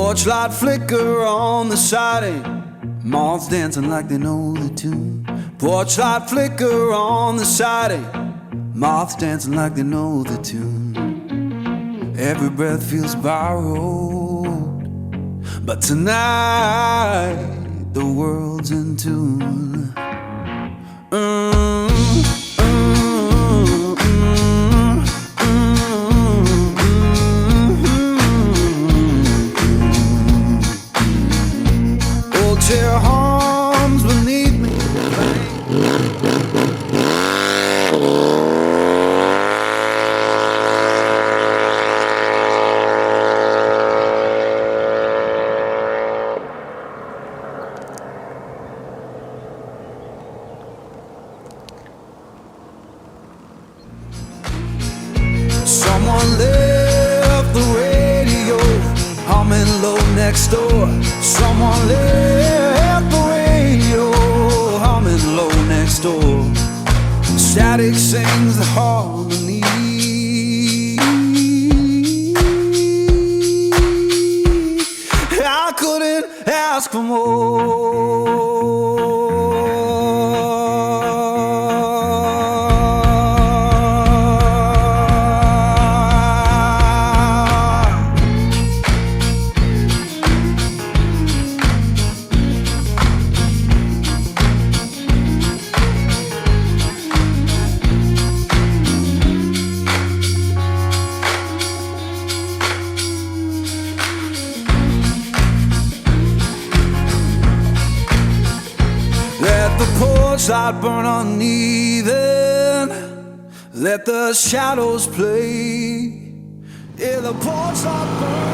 Porch light flicker on the siding, moths dancing like they know the tune. Porch light flicker on the siding, moths dancing like they know the tune. Every breath feels borrowed, but tonight the world's in tune. Old chair hums beneath me. Someone left the radio humming low next door. Someone left the radio humming low next door. Static sings the harmony. I couldn't ask for more. Let the porch light burn uneven. Let the shadows play. Yeah, the porch light burn.